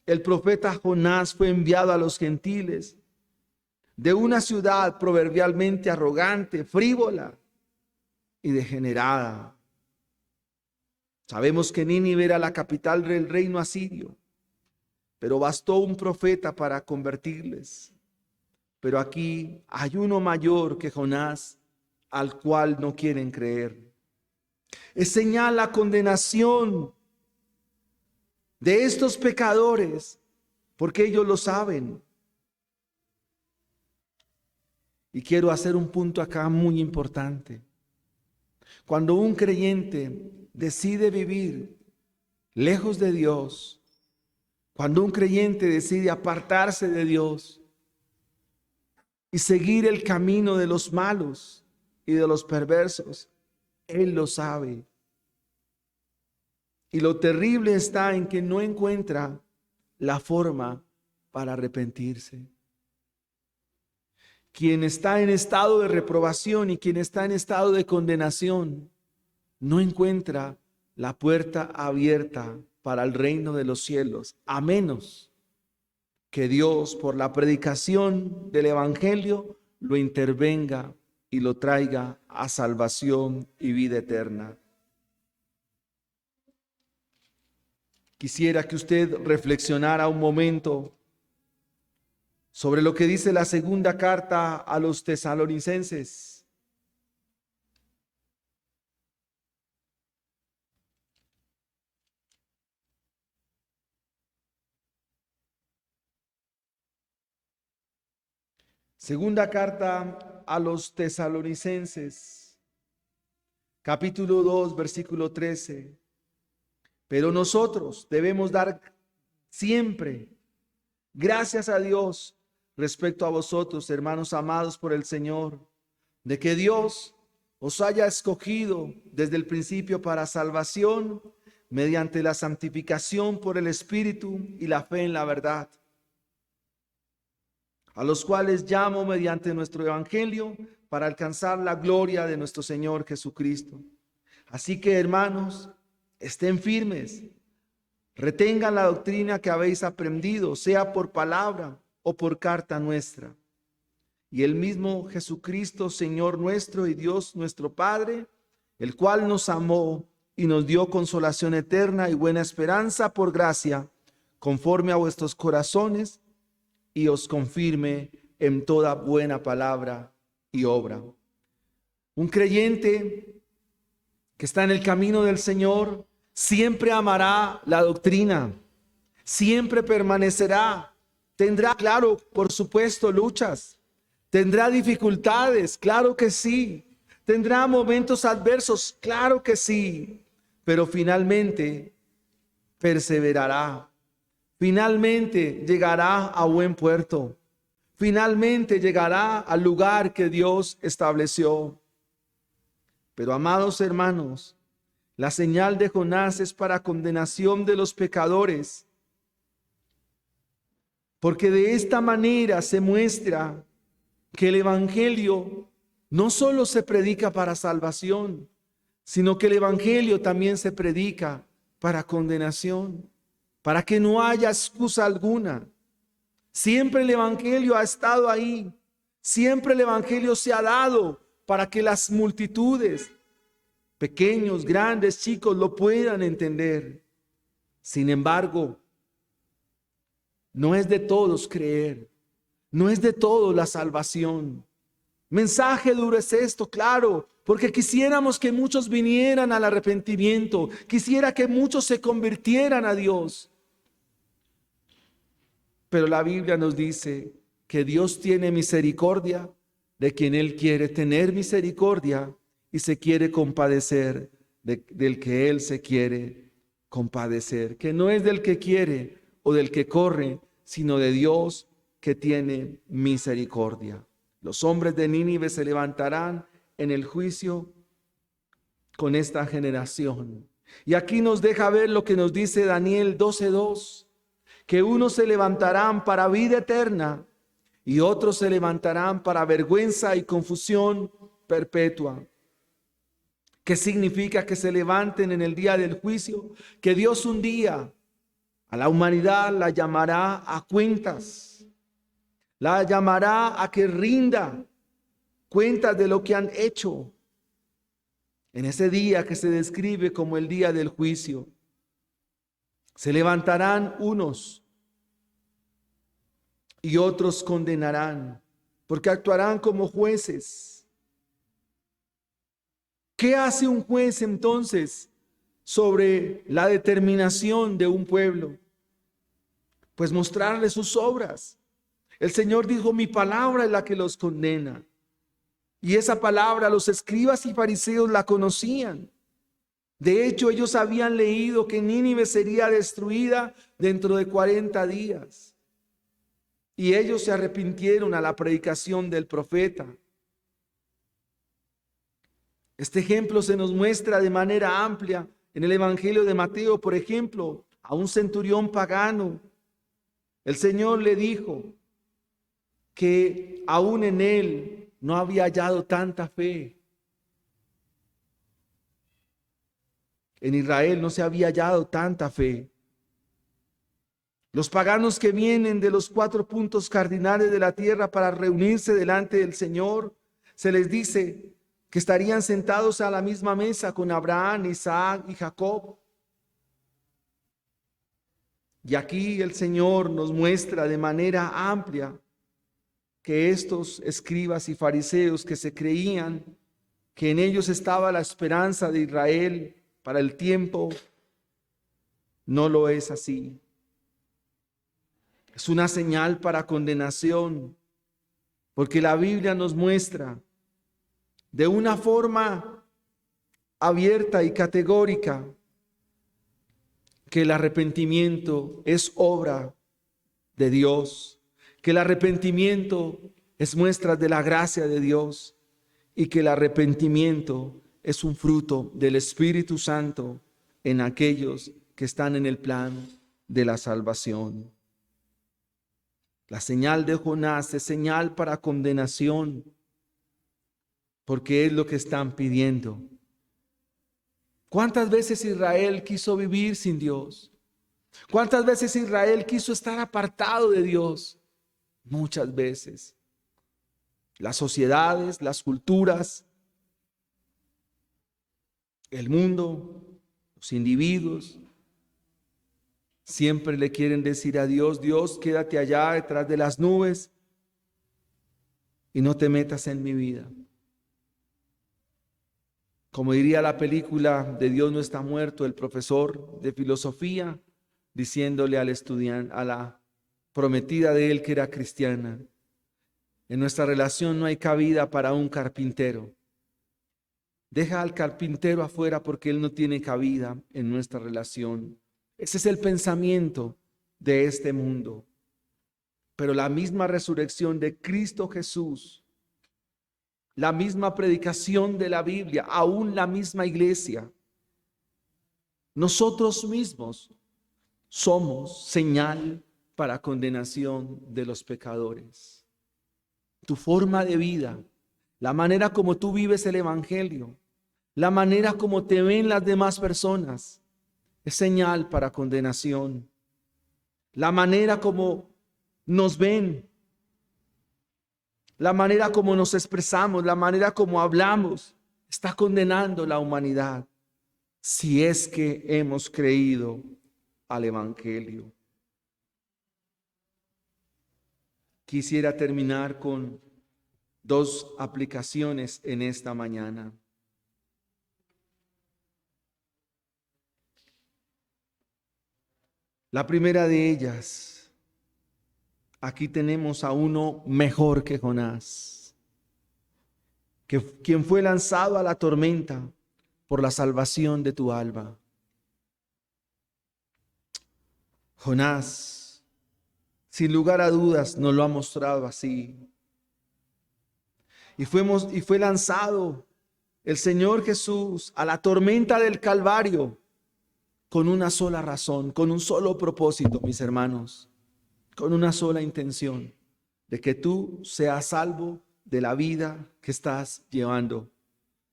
El profeta Jonás fue enviado a los gentiles de una ciudad proverbialmente arrogante, frívola y degenerada. Sabemos que Nínive era la capital del reino asirio, pero bastó un profeta para convertirles. Pero aquí hay uno mayor que Jonás, al cual no quieren creer. Es señal la condenación de estos pecadores, porque ellos lo saben. Y quiero hacer un punto acá muy importante. Cuando un creyente decide vivir lejos de Dios, cuando un creyente decide apartarse de Dios y seguir el camino de los malos y de los perversos, él lo sabe. Y lo terrible está en que no encuentra la forma para arrepentirse. Quien está en estado de reprobación y quien está en estado de condenación no encuentra la puerta abierta para el reino de los cielos, a menos que Dios, por la predicación del Evangelio, lo intervenga y lo traiga a salvación y vida eterna. Quisiera que usted reflexionara un momento sobre lo que dice la segunda carta a los tesalonicenses. Segunda carta a los tesalonicenses, capítulo 2, versículo 13. Pero nosotros debemos dar siempre gracias a Dios respecto a vosotros, hermanos amados por el Señor, de que Dios os haya escogido desde el principio para salvación mediante la santificación por el Espíritu y la fe en la verdad, a los cuales llamo mediante nuestro Evangelio para alcanzar la gloria de nuestro Señor Jesucristo. Así que, hermanos, estén firmes, retengan la doctrina que habéis aprendido, sea por palabra o por carta nuestra. Y el mismo Jesucristo, Señor nuestro y Dios nuestro Padre, el cual nos amó y nos dio consolación eterna y buena esperanza por gracia, conforme a vuestros corazones, y os confirme en toda buena palabra y obra. Un creyente que está en el camino del Señor siempre amará la doctrina, siempre permanecerá, tendrá, claro, por supuesto, luchas, tendrá dificultades, claro que sí, tendrá momentos adversos, claro que sí, pero finalmente perseverará, finalmente llegará a buen puerto, finalmente llegará al lugar que Dios estableció. Pero, amados hermanos, la señal de Jonás es para condenación de los pecadores, porque de esta manera se muestra que el Evangelio no solo se predica para salvación, sino que el Evangelio también se predica para condenación, para que no haya excusa alguna. Siempre el Evangelio ha estado ahí, siempre el Evangelio se ha dado para que las multitudes, pequeños, grandes, chicos, lo puedan entender. Sin embargo, no es de todos creer, no es de todos la salvación. Mensaje duro es esto, claro, porque quisiéramos que muchos vinieran al arrepentimiento, quisiera que muchos se convirtieran a Dios. Pero la Biblia nos dice que Dios tiene misericordia de quien Él quiere tener misericordia y se quiere compadecer del que Él se quiere compadecer, que no es del que quiere o del que corre, sino de Dios que tiene misericordia. Los hombres de Nínive se levantarán en el juicio con esta generación. Y aquí nos deja ver lo que nos dice Daniel 12:2, que unos se levantarán para vida eterna y otros se levantarán para vergüenza y confusión perpetua. ¿Qué significa que se levanten en el día del juicio? Que Dios un día a la humanidad la llamará a cuentas. La llamará a que rinda cuentas de lo que han hecho en ese día que se describe como el día del juicio. Se levantarán unos y otros condenarán, porque actuarán como jueces. ¿Qué hace un juez entonces sobre la determinación de un pueblo? Pues mostrarle sus obras. El Señor dijo: mi palabra es la que los condena. Y esa palabra los escribas y fariseos la conocían. De hecho, ellos habían leído que Nínive sería destruida dentro de 40 días. Y ellos se arrepintieron a la predicación del profeta. Este ejemplo se nos muestra de manera amplia en el Evangelio de Mateo. Por ejemplo, a un centurión pagano, el Señor le dijo que aún en él no había hallado tanta fe. En Israel no se había hallado tanta fe. Los paganos que vienen de los 4 puntos cardinales de la tierra para reunirse delante del Señor, se les dice que estarían sentados a la misma mesa con Abraham, Isaac y Jacob. Y aquí el Señor nos muestra de manera amplia que estos escribas y fariseos que se creían que en ellos estaba la esperanza de Israel para el tiempo, no lo es así. Es una señal para condenación, porque la Biblia nos muestra de una forma abierta y categórica que el arrepentimiento es obra de Dios, que el arrepentimiento es muestra de la gracia de Dios y que el arrepentimiento es un fruto del Espíritu Santo en aquellos que están en el plan de la salvación. La señal de Jonás es señal para condenación, porque es lo que están pidiendo. ¿Cuántas veces Israel quiso vivir sin Dios? ¿Cuántas veces Israel quiso estar apartado de Dios? Muchas veces. Las sociedades, las culturas, el mundo, los individuos, siempre le quieren decir a Dios: Dios, quédate allá detrás de las nubes y no te metas en mi vida. Como diría la película de Dios no está muerto, el profesor de filosofía diciéndole al estudiante, a la prometida de él que era cristiana: en nuestra relación no hay cabida para un carpintero. Deja al carpintero afuera porque él no tiene cabida en nuestra relación. Ese es el pensamiento de este mundo. Pero la misma resurrección de Cristo Jesús, la misma predicación de la Biblia, aún la misma iglesia, nosotros mismos somos señal para condenación de los pecadores. Tu forma de vida, la manera como tú vives el evangelio, la manera como te ven las demás personas, es señal para condenación. La manera como nos ven, la manera como nos expresamos, la manera como hablamos, está condenando la humanidad, si es que hemos creído al evangelio. Quisiera terminar con dos aplicaciones en esta mañana. La primera de ellas, aquí tenemos a uno mejor que Jonás, quien fue lanzado a la tormenta por la salvación de tu alma. Jonás, sin lugar a dudas, nos lo ha mostrado así. Y fue lanzado el Señor Jesús a la tormenta del Calvario con una sola razón, con un solo propósito, mis hermanos, con una sola intención: de que tú seas salvo de la vida que estás llevando,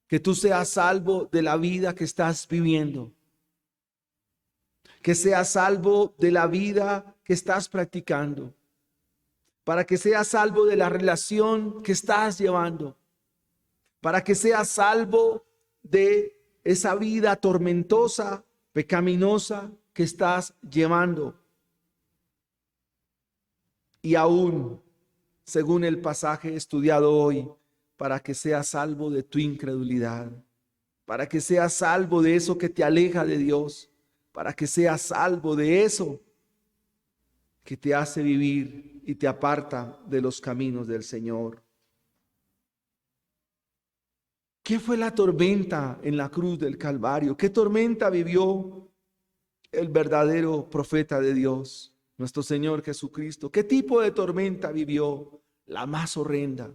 que tú seas salvo de la vida que estás viviendo, que seas salvo de la vida que estás practicando, para que seas salvo de la relación que estás llevando, para que seas salvo de esa vida tormentosa, pecaminosa que estás llevando. Y aún, según el pasaje estudiado hoy, para que seas salvo de tu incredulidad, para que seas salvo de eso que te aleja de Dios, para que seas salvo de eso que te hace vivir y te aparta de los caminos del Señor. ¿Qué fue la tormenta en la cruz del Calvario? ¿Qué tormenta vivió el verdadero profeta de Dios, nuestro Señor Jesucristo? ¿Qué tipo de tormenta vivió? La más horrenda,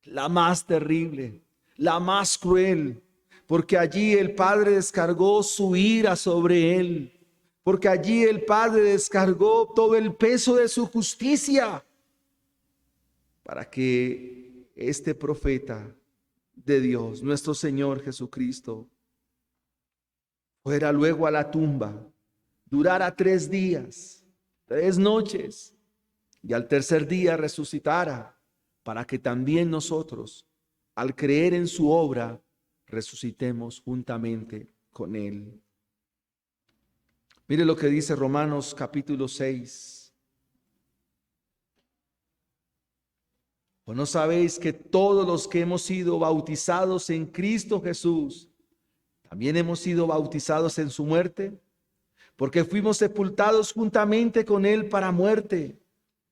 la más terrible, la más cruel, porque allí el Padre descargó su ira sobre él, porque allí el Padre descargó todo el peso de su justicia, para que este profeta de Dios, nuestro Señor Jesucristo, fuera luego a la tumba, durara 3 días, 3 noches, y al tercer día resucitara, para que también nosotros, al creer en su obra, resucitemos juntamente con él. Mire lo que dice Romanos capítulo 6. ¿O no sabéis que todos los que hemos sido bautizados en Cristo Jesús, también hemos sido bautizados en su muerte? Porque fuimos sepultados juntamente con él para muerte,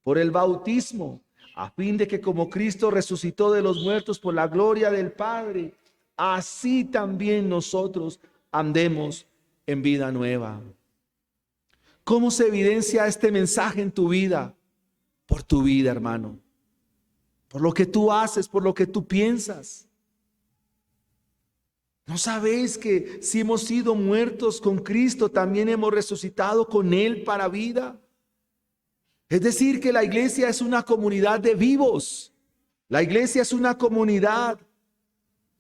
por el bautismo, a fin de que como Cristo resucitó de los muertos por la gloria del Padre, así también nosotros andemos en vida nueva. ¿Cómo se evidencia este mensaje en tu vida? Por tu vida, hermano. Por lo que tú haces, por lo que tú piensas. ¿No sabéis que si hemos sido muertos con Cristo, también hemos resucitado con Él para vida? Es decir, que la iglesia es una comunidad de vivos. La iglesia es una comunidad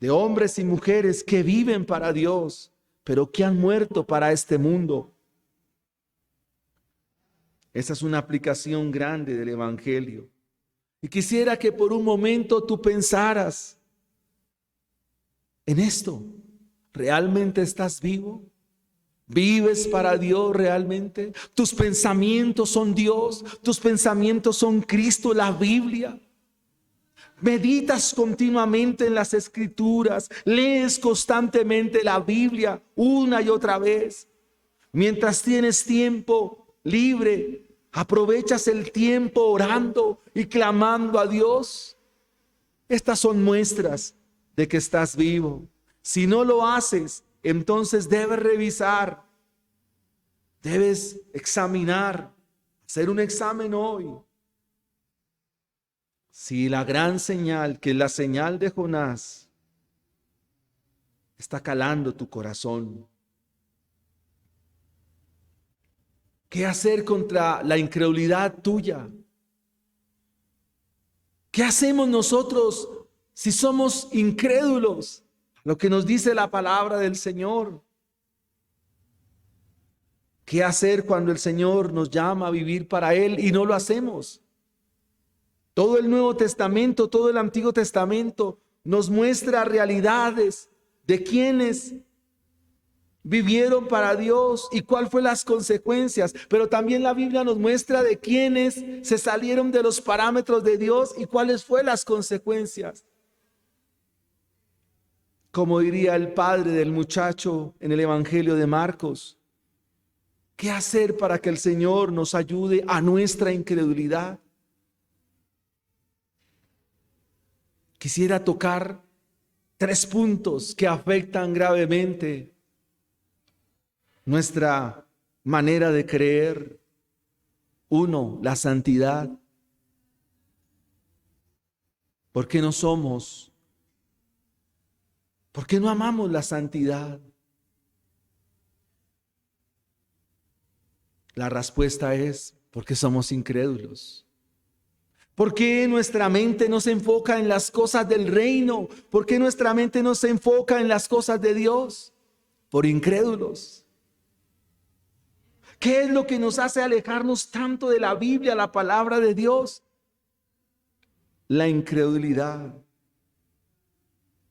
de hombres y mujeres que viven para Dios, pero que han muerto para este mundo. Esa es una aplicación grande del Evangelio. Y quisiera que por un momento tú pensaras en esto. ¿Realmente estás vivo? ¿Vives para Dios realmente? ¿Tus pensamientos son Dios? ¿Tus pensamientos son Cristo, la Biblia? ¿Meditas continuamente en las Escrituras? ¿Lees constantemente la Biblia una y otra vez? Mientras tienes tiempo libre, ¿aprovechas el tiempo orando y clamando a Dios? Estas son muestras de que estás vivo. Si no lo haces, entonces debes revisar, debes examinar, hacer un examen hoy. Si la gran señal, que es la señal de Jonás, está calando tu corazón. ¿Qué hacer contra la incredulidad tuya? ¿Qué hacemos nosotros si somos incrédulos? Lo que nos dice la palabra del Señor. ¿Qué hacer cuando el Señor nos llama a vivir para Él y no lo hacemos? Todo el Nuevo Testamento, todo el Antiguo Testamento nos muestra realidades de quienes vivieron para Dios y cuál fue las consecuencias. Pero también la Biblia nos muestra de quienes se salieron de los parámetros de Dios y cuáles fueron las consecuencias. Como diría el padre del muchacho en el Evangelio de Marcos, ¿qué hacer para que el Señor nos ayude a nuestra incredulidad? Quisiera tocar 3 puntos que afectan gravemente nuestra manera de creer. 1, la santidad. ¿Por qué no somos? ¿Por qué no amamos la santidad? La respuesta es porque somos incrédulos. ¿Por qué nuestra mente no se enfoca en las cosas del reino? ¿Por qué nuestra mente no se enfoca en las cosas de Dios? Por incrédulos. ¿Qué es lo que nos hace alejarnos tanto de la Biblia, la palabra de Dios? La incredulidad.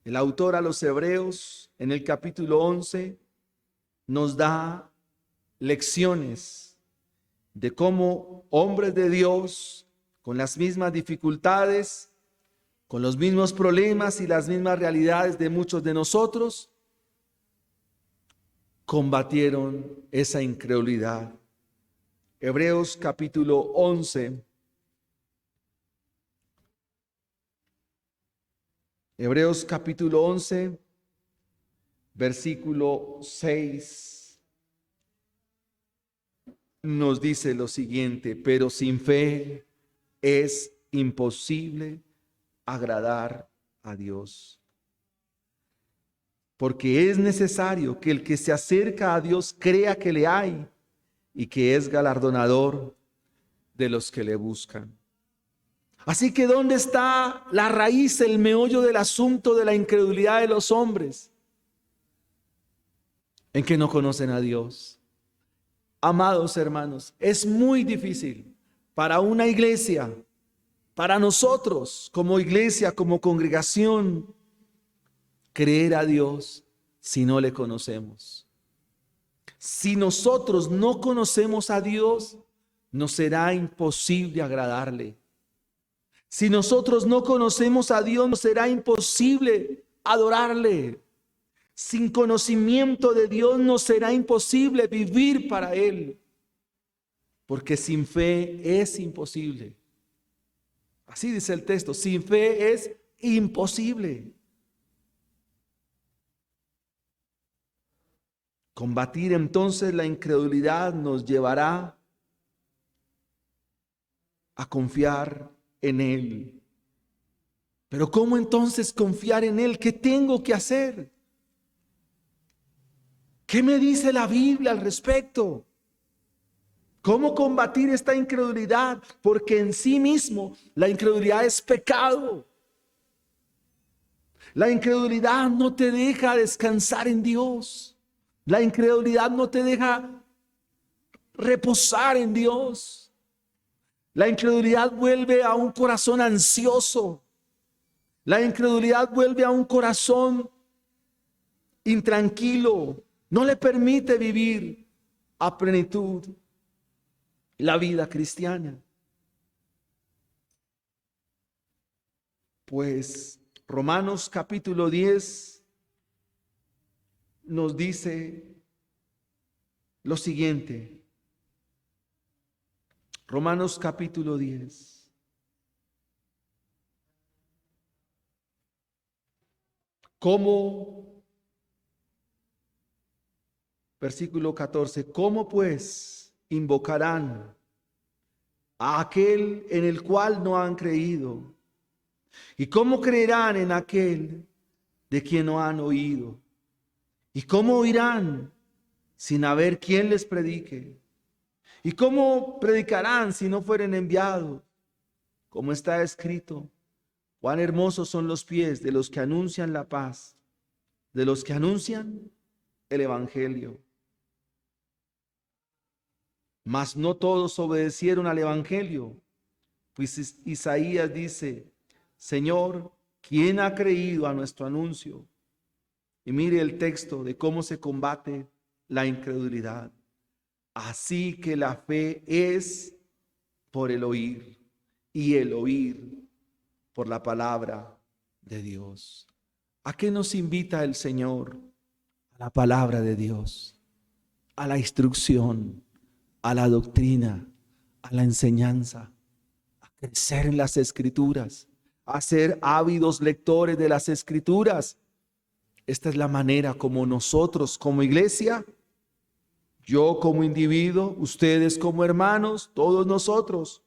El autor a los Hebreos, en el capítulo 11, nos da lecciones de cómo hombres de Dios, con las mismas dificultades, con los mismos problemas y las mismas realidades de muchos de nosotros, combatieron esa incredulidad. Hebreos capítulo 11. Hebreos capítulo 11, versículo 6, nos dice lo siguiente: pero sin fe es imposible agradar a Dios. Porque es necesario que el que se acerca a Dios crea que le hay y que es galardonador de los que le buscan. Así que ¿dónde está la raíz, el meollo del asunto de la incredulidad de los hombres? En que no conocen a Dios. Amados hermanos, es muy difícil para una iglesia, para nosotros como iglesia, como congregación, creer a Dios si no le conocemos. Si nosotros no conocemos a Dios, nos será imposible agradarle. Si nosotros no conocemos a Dios, nos será imposible adorarle. Sin conocimiento de Dios nos será imposible vivir para Él. Porque sin fe es imposible. Así dice el texto, sin fe es imposible. Combatir entonces la incredulidad nos llevará a confiar en Él. Pero ¿cómo entonces confiar en Él? ¿Qué tengo que hacer? ¿Qué me dice la Biblia al respecto? ¿Cómo combatir esta incredulidad? Porque en sí mismo la incredulidad es pecado. La incredulidad no te deja descansar en Dios. La incredulidad no te deja reposar en Dios. La incredulidad vuelve a un corazón ansioso. La incredulidad vuelve a un corazón intranquilo. No le permite vivir a plenitud la vida cristiana. Pues Romanos capítulo 10 nos dice lo siguiente. Romanos capítulo 10. ¿Cómo? Versículo 14. ¿Cómo pues invocarán a aquel en el cual no han creído? ¿Y cómo creerán en aquel de quien no han oído? ¿Y cómo oirán sin haber quien les predique? ¿Y cómo predicarán si no fueren enviados? Como está escrito, cuán hermosos son los pies de los que anuncian la paz, de los que anuncian el evangelio. Mas no todos obedecieron al evangelio, pues Isaías dice: Señor, ¿quién ha creído a nuestro anuncio? Y mire el texto de cómo se combate la incredulidad. Así que la fe es por el oír, y el oír por la palabra de Dios. ¿A qué nos invita el Señor? A la palabra de Dios, a la instrucción, a la doctrina, a la enseñanza, a crecer en las Escrituras, a ser ávidos lectores de las Escrituras. Esta es la manera como nosotros como iglesia, yo como individuo, ustedes como hermanos, todos nosotros,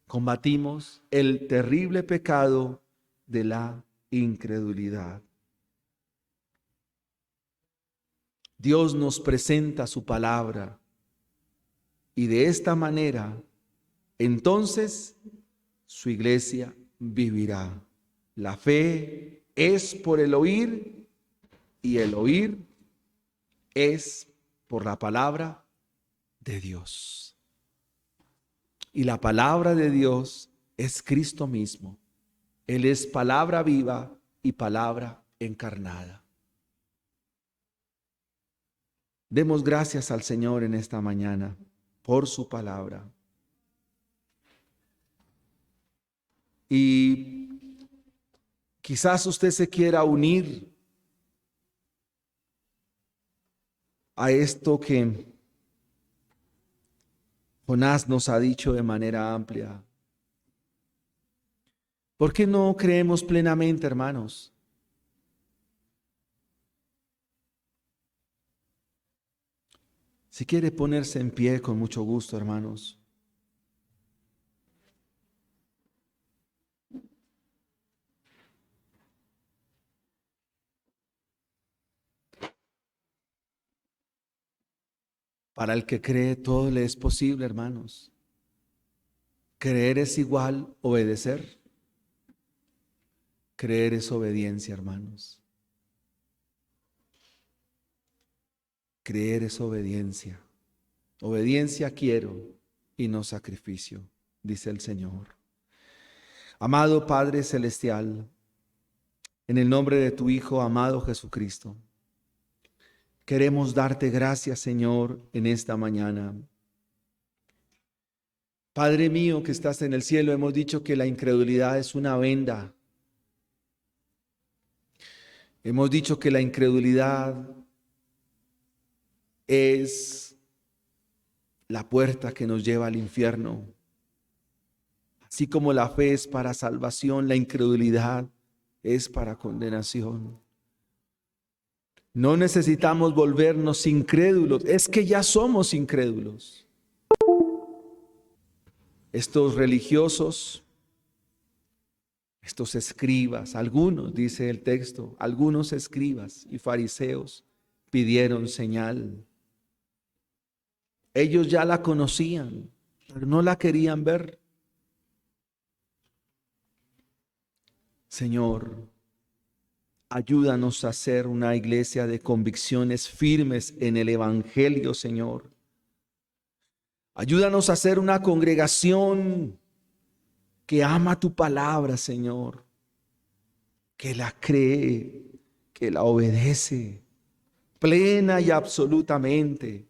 combatimos el terrible pecado de la incredulidad. Dios nos presenta su palabra y de esta manera, entonces, su iglesia vivirá. La fe es por el oír y el oír es por la palabra de Dios. Y la palabra de Dios es Cristo mismo. Él es palabra viva y palabra encarnada. Demos gracias al Señor en esta mañana por su palabra. Y quizás usted se quiera unir a esto que Jonás nos ha dicho de manera amplia. ¿Por qué no creemos plenamente, hermanos? Si quiere ponerse en pie, con mucho gusto, hermanos. Para el que cree, todo le es posible, hermanos. Creer es igual obedecer. Creer es obediencia, hermanos. Creer es obediencia. Obediencia quiero y no sacrificio, dice el Señor. Amado Padre Celestial, en el nombre de tu Hijo amado Jesucristo, queremos darte gracias, Señor, en esta mañana. Padre mío que estás en el cielo, hemos dicho que la incredulidad es una venda. Hemos dicho que la incredulidad es la puerta que nos lleva al infierno. Así como la fe es para salvación, la incredulidad es para condenación. No necesitamos volvernos incrédulos, es que ya somos incrédulos. Estos religiosos, estos escribas, algunos, dice el texto, algunos escribas y fariseos, pidieron señal. Ellos ya la conocían, pero no la querían ver. Señor, ayúdanos a ser una iglesia de convicciones firmes en el Evangelio, Señor. Ayúdanos a ser una congregación que ama tu palabra, Señor, que la cree, que la obedece, plena y absolutamente.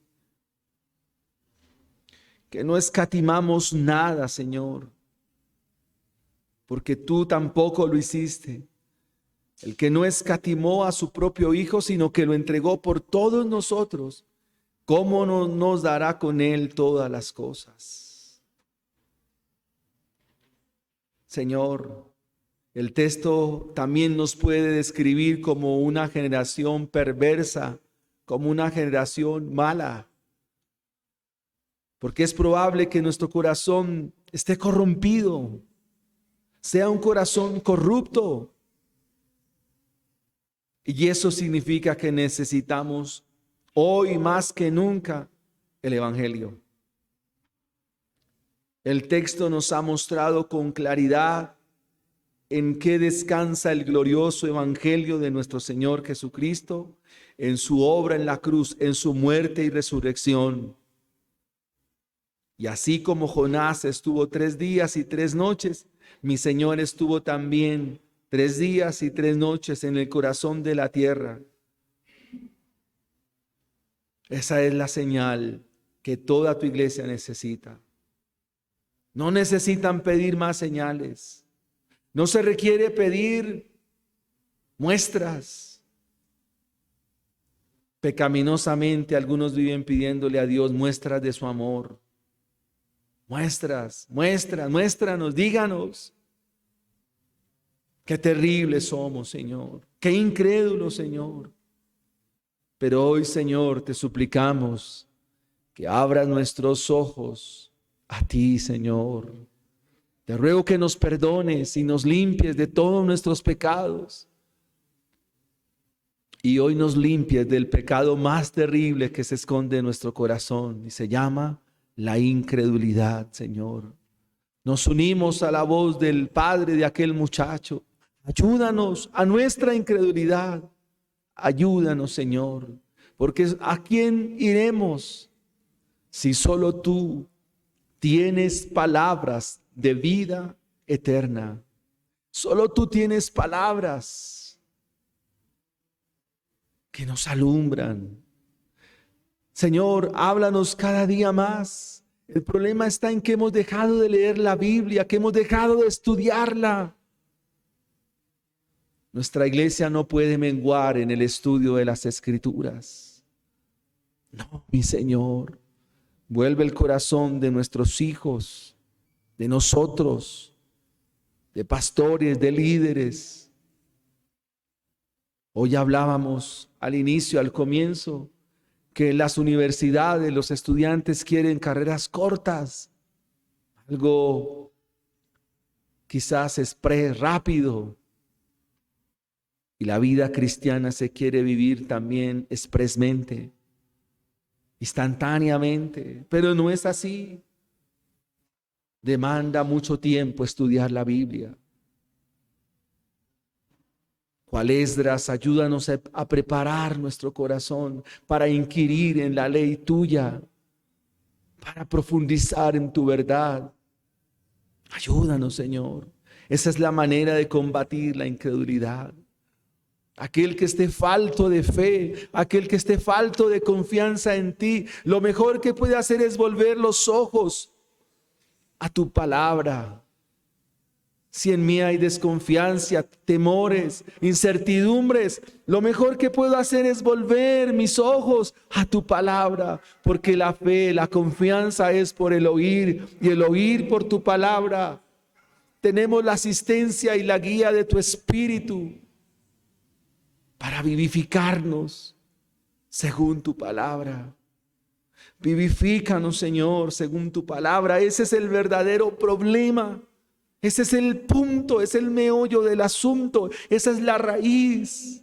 Que no escatimamos nada, Señor, porque tú tampoco lo hiciste. El que no escatimó a su propio Hijo, sino que lo entregó por todos nosotros, ¿cómo no nos dará con él todas las cosas? Señor, el texto también nos puede describir como una generación perversa, como una generación mala, porque es probable que nuestro corazón esté corrompido, sea un corazón corrupto. Y eso significa que necesitamos hoy más que nunca el Evangelio. El texto nos ha mostrado con claridad en qué descansa el glorioso Evangelio de nuestro Señor Jesucristo, en su obra en la cruz, en su muerte y resurrección. Y así como Jonás estuvo 3 días y 3 noches, mi Señor estuvo también 3 días y 3 noches en el corazón de la tierra. Esa es la señal que toda tu iglesia necesita. No necesitan pedir más señales. No se requiere pedir muestras. Pecaminosamente algunos viven pidiéndole a Dios muestras de su amor. Muéstranos, díganos. Qué terribles somos, Señor. Qué incrédulos, Señor. Pero hoy, Señor, te suplicamos que abras nuestros ojos a ti, Señor. Te ruego que nos perdones y nos limpies de todos nuestros pecados. Y hoy nos limpies del pecado más terrible que se esconde en nuestro corazón y se llama la incredulidad, Señor. Nos unimos a la voz del padre de aquel muchacho. Ayúdanos a nuestra incredulidad. Ayúdanos, Señor, porque ¿a quién iremos si solo tú tienes palabras de vida eterna? Solo tú tienes palabras que nos alumbran. Señor, háblanos cada día más. El problema está en que hemos dejado de leer la Biblia, que hemos dejado de estudiarla. Nuestra iglesia no puede menguar en el estudio de las Escrituras. No, mi Señor, vuelve el corazón de nuestros hijos, de nosotros, de pastores, de líderes. Hoy hablábamos al inicio, al comienzo, que en las universidades los estudiantes quieren carreras cortas, algo quizás express, rápido. Y la vida cristiana se quiere vivir también expresamente, instantáneamente, pero no es así. Demanda mucho tiempo estudiar la Biblia. Cual Esdras, ayúdanos a preparar nuestro corazón para inquirir en la ley tuya, para profundizar en tu verdad. Ayúdanos, Señor. Esa es la manera de combatir la incredulidad. Aquel que esté falto de fe, aquel que esté falto de confianza en ti, lo mejor que puede hacer es volver los ojos a tu palabra. Si en mí hay desconfianza, temores, incertidumbres, lo mejor que puedo hacer es volver mis ojos a tu palabra, porque la fe, la confianza es por el oír y el oír por tu palabra. Tenemos la asistencia y la guía de tu Espíritu para vivificarnos según tu palabra. Vivifícanos, Señor, según tu palabra. Ese es el verdadero problema. Ese es el punto, es el meollo del asunto. Esa es la raíz.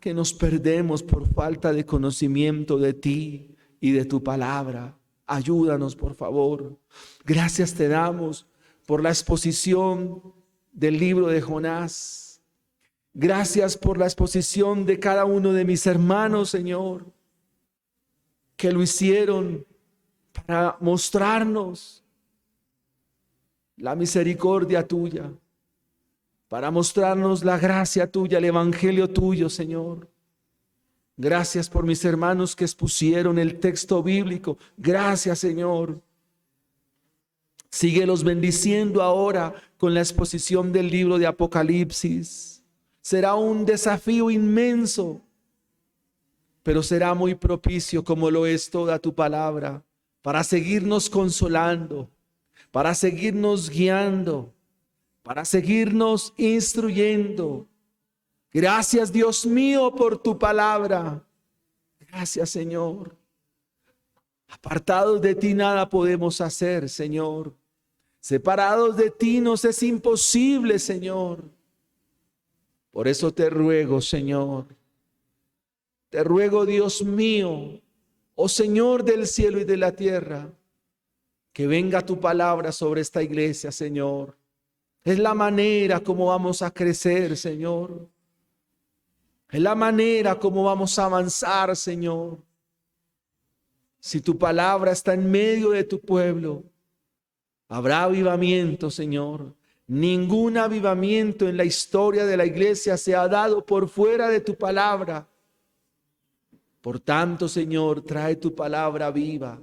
que nos perdemos por falta de conocimiento de ti y de tu palabra. Ayúdanos, por favor. Gracias te damos por la exposición del libro de Jonás. Gracias por la exposición de cada uno de mis hermanos, Señor, que lo hicieron para mostrarnos la misericordia tuya, para mostrarnos la gracia tuya, el evangelio tuyo, Señor. Gracias por mis hermanos que expusieron el texto bíblico. Gracias, Señor. Síguelos bendiciendo ahora con la exposición del libro de Apocalipsis. Será un desafío inmenso, pero será muy propicio, como lo es toda tu palabra, para seguirnos consolando, para seguirnos guiando, para seguirnos instruyendo. Gracias, Dios mío, por tu palabra. Gracias, Señor. Apartados de ti nada podemos hacer, Señor. Separados de ti nos es imposible, Señor. Por eso te ruego, Señor. Te ruego, Dios mío, oh Señor del cielo y de la tierra, que venga tu palabra sobre esta iglesia, Señor. Es la manera como vamos a crecer, Señor. Es la manera como vamos a avanzar, Señor. Si tu palabra está en medio de tu pueblo, habrá avivamiento, Señor. Ningún avivamiento en la historia de la iglesia se ha dado por fuera de tu palabra. Por tanto, Señor, trae tu palabra viva.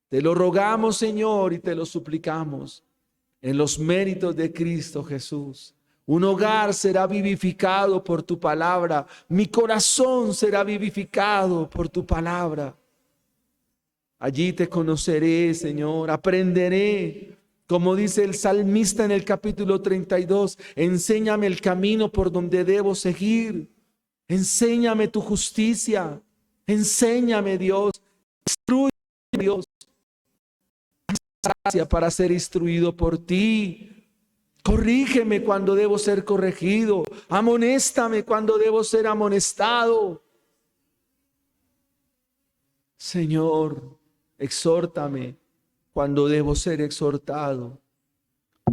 Te lo rogamos, Señor, y te lo suplicamos en los méritos de Cristo Jesús. Un hogar será vivificado por tu palabra. Mi corazón será vivificado por tu palabra. Allí te conoceré, Señor. Aprenderé, como dice el salmista en el capítulo 32. Enséñame el camino por donde debo seguir. Enséñame tu justicia. Enséñame, Dios. Instrúyeme, Dios. Gracias para ser instruido por ti. Corrígeme cuando debo ser corregido. Amonéstame cuando debo ser amonestado. Señor, exhórtame cuando debo ser exhortado,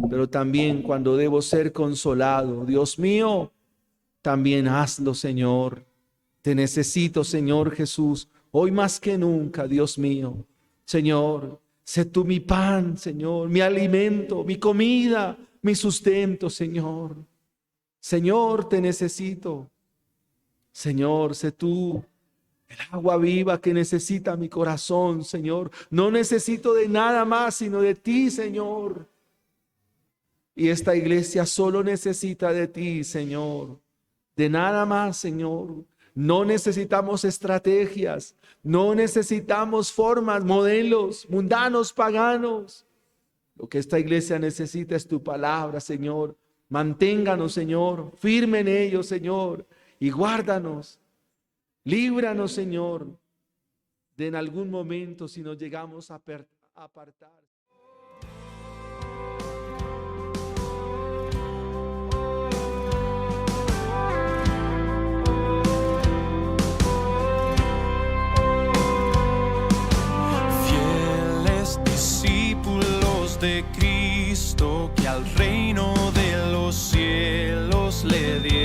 pero también cuando debo ser consolado. Dios mío, también hazlo, Señor. Te necesito, Señor Jesús, hoy más que nunca, Dios mío. Señor, sé tú mi pan, Señor, mi alimento, mi comida, mi sustento, Señor. Señor, te necesito. Señor, sé tú el agua viva que necesita mi corazón, Señor. No necesito de nada más, sino de ti, Señor. Y esta iglesia solo necesita de ti, Señor. De nada más, Señor. No necesitamos estrategias. No necesitamos formas, modelos mundanos, paganos. Lo que esta iglesia necesita es tu palabra, Señor. Manténganos, Señor, firme en ello, Señor, y guárdanos. Líbranos, Señor, de en algún momento si nos llegamos a apartar. Fieles discípulos de Cristo, que al reino de los cielos le dieron